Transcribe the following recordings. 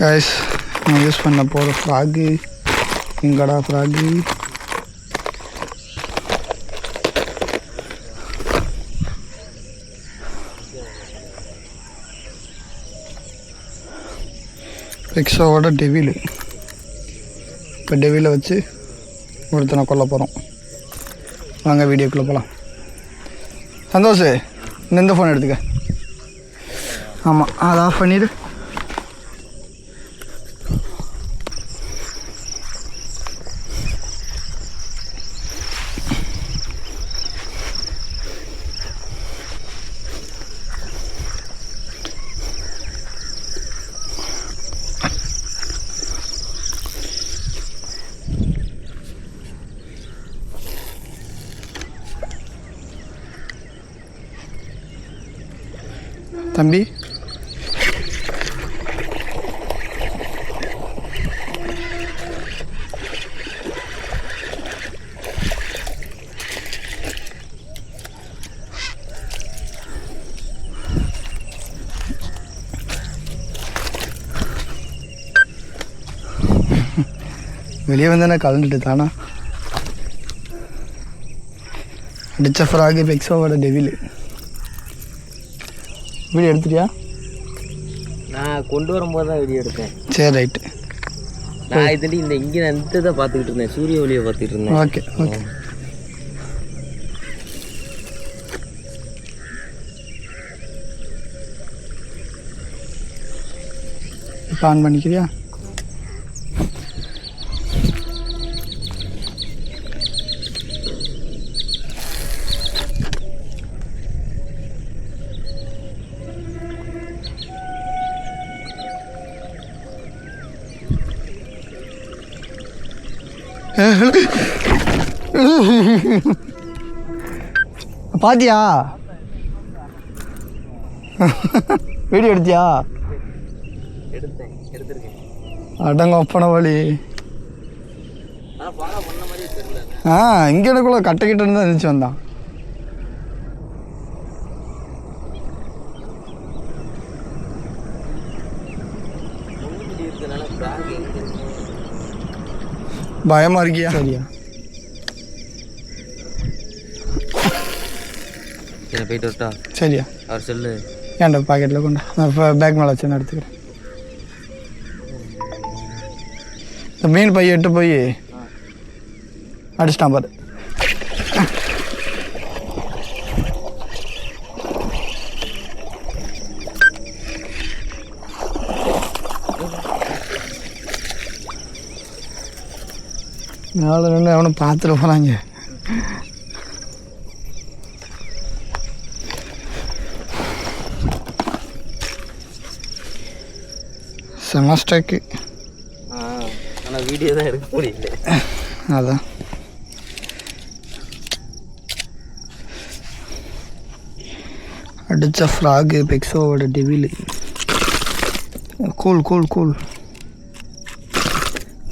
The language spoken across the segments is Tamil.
கைஸ் நான் யூஸ் பண்ண போகிற ஃப்ராகு இங்கடா ஃப்ராகு. பெக்ஸோவோட டெவிலு. இப்போ டெவிலை வச்சு ஒருத்தனை கொல்ல போகிறோம். வாங்க வீடியோக்குள்ளே போகலாம். சந்தோஷ் இந்த ஃபோன் எடுத்துக்க. ஆமாம் அதை ஆஃப் பண்ணிவிடு. தம்பி வெளியே வந்தானே கலந்துட்டு தானா. அடித்த ஃப்ராகு பெக்ஸோவோட டெவிலு. வீடியோ எடுத்துட்டியா? நான் கொண்டு வரும்போது தான் வீடியோ எடுத்தேன். சரி ரைட்டு. நான் இதுலேயும் இந்த இங்கே அந்த இதை பார்த்துக்கிட்டு இருந்தேன், சூரிய ஒளியை பார்த்துக்கிட்டு இருந்தேன். Okay okay. இப்போ ஆன் பண்ணிக்கிறியா? பாத்தியா? வீடியோ எடுத்தியா? எடுத்திருக்கேன். அடங்க ஒப்பன வழி. இங்கே எனக்குள்ள கட்டைக்கிட்ட இருந்து இருந்துச்சு வந்தான். பயமா இருக்கியா? சரியா போயிட்டு வரட்டா? சரியா அவர் சொல்லு. ஏன்டா பாக்கெட்டில் கொண்டா, நான் பேக் மேலே வச்சு எடுத்துக்கிறேன். இந்த மீன் பைய எட்டு போய் அடிச்சிட்டான் பாரு. மேலே நின்று அவனை பார்த்துட்டு போகிறாங்க. செமஸ்டருக்கு ஆனால் வீடியோ தான் எடுக்க முடியல. அதான் அடித்த ஃப்ராகு பெக்ஸோவோட devil. Cool cool cool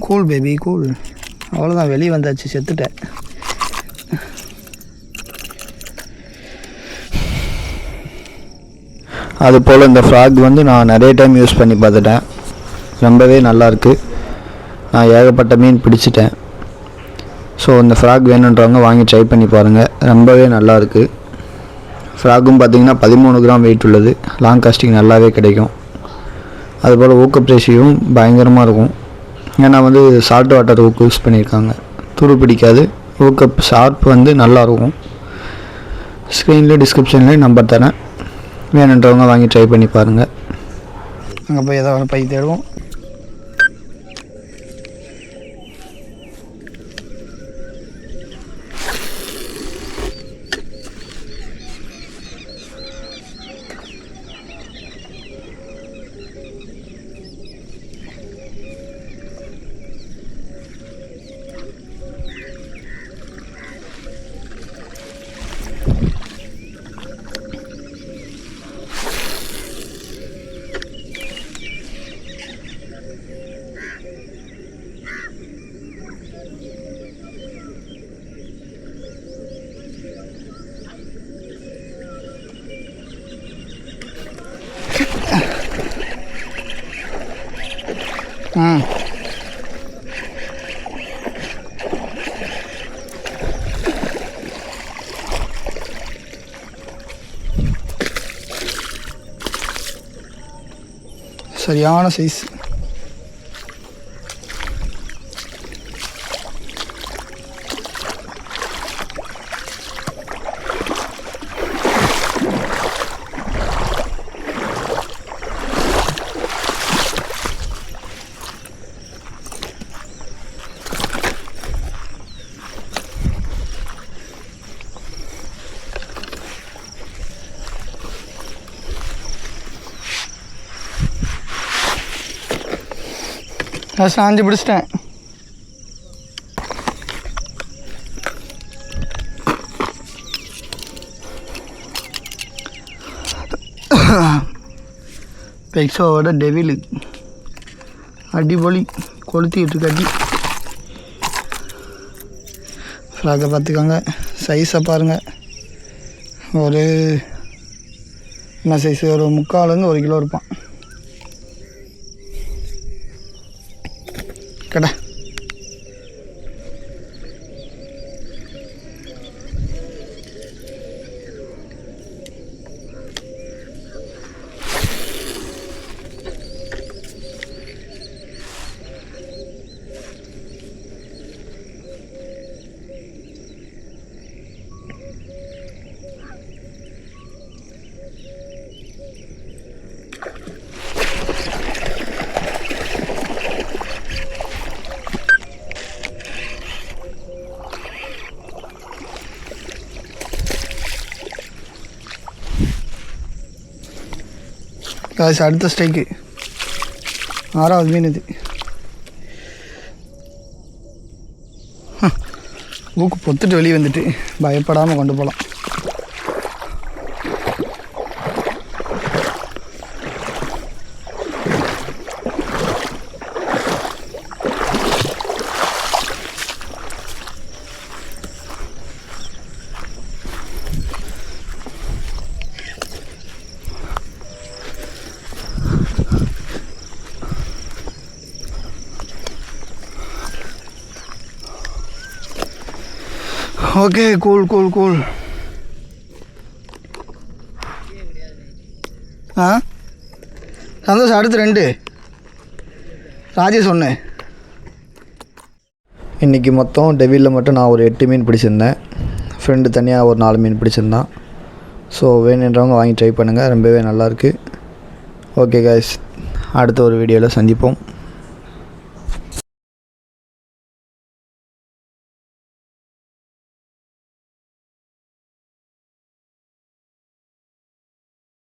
cool baby cool. அவ்வளோதான், வெளியே வந்தாச்சு, செத்துட்டேன். அதுபோல் இந்த ஃப்ராக் வந்து நான் நிறைய டைம் யூஸ் பண்ணி பார்த்துட்டேன். ரொம்பவே நல்லாயிருக்கு. நான் ஏகப்பட்ட மீன் பிடிச்சிட்டேன். ஸோ இந்த ஃப்ராக் வேணுன்றவங்க வாங்கி ட்ரை பண்ணி பாருங்கள். ரொம்பவே நல்லாயிருக்கு. ஃப்ராக்கும் பார்த்திங்கன்னா 13 கிராம் வெயிட் உள்ளது. லாங் காஸ்டிங் நல்லாவே கிடைக்கும். அதுபோல் ஊக்கப் ரேஷியோவும் பயங்கரமாக இருக்கும். ஏன்னா வந்து சால்ட் வாட்டர் ஊக்கு யூஸ் பண்ணியிருக்காங்க. துரு பிடிக்காது. ஊக்கப் ஷார்ப் வந்து நல்லாயிருக்கும். ஸ்க்ரீன்லேயும் டிஸ்கிரிப்ஷன்லேயும் நம்பர் தரேன். வேணுன்றவங்க வாங்கி ட்ரை பண்ணி பாருங்கள். அங்கே போய் ஏதாவது பை தேடுவோம். ம் சரியான சைஸ். சாஞ்சு பிடிச்சிட்டேன். பெக்ஸோவோட டெவிலு அடிபொலி கொளுத்திக்கிட்டு இருக்கு. அடி ஃப்ளாகை பார்த்துக்கோங்க, சைஸை பாருங்கள். ஒரு என்ன சைஸு, ஒரு 3/4 1 கிலோ இருப்பான். கடை காசு. அடுத்த ஸ்ட்ரைக்கு 6வது மீன். இது ஊக்கு பொத்துட்டு வெளியே வந்துட்டு பயப்படாமல் கொண்டு போகலாம். Okay, cool cool cool. சந்தோஷம். அடுத்து 2 ராஜேஷ் சொன்னேன். இன்றைக்கி மொத்தம் டெவிலில் மட்டும் நான் ஒரு 8 மீன் பிடிச்சிருந்தேன். ஃப்ரெண்டு தனியாக ஒரு 4 மீன் பிடிச்சிருந்தான். ஸோ வேணுன்றவங்க வாங்கி ட்ரை பண்ணுங்கள், ரொம்பவே நல்லாயிருக்கு. ஓகே கைஸ், அடுத்த ஒரு வீடியோவில் சந்திப்போம்.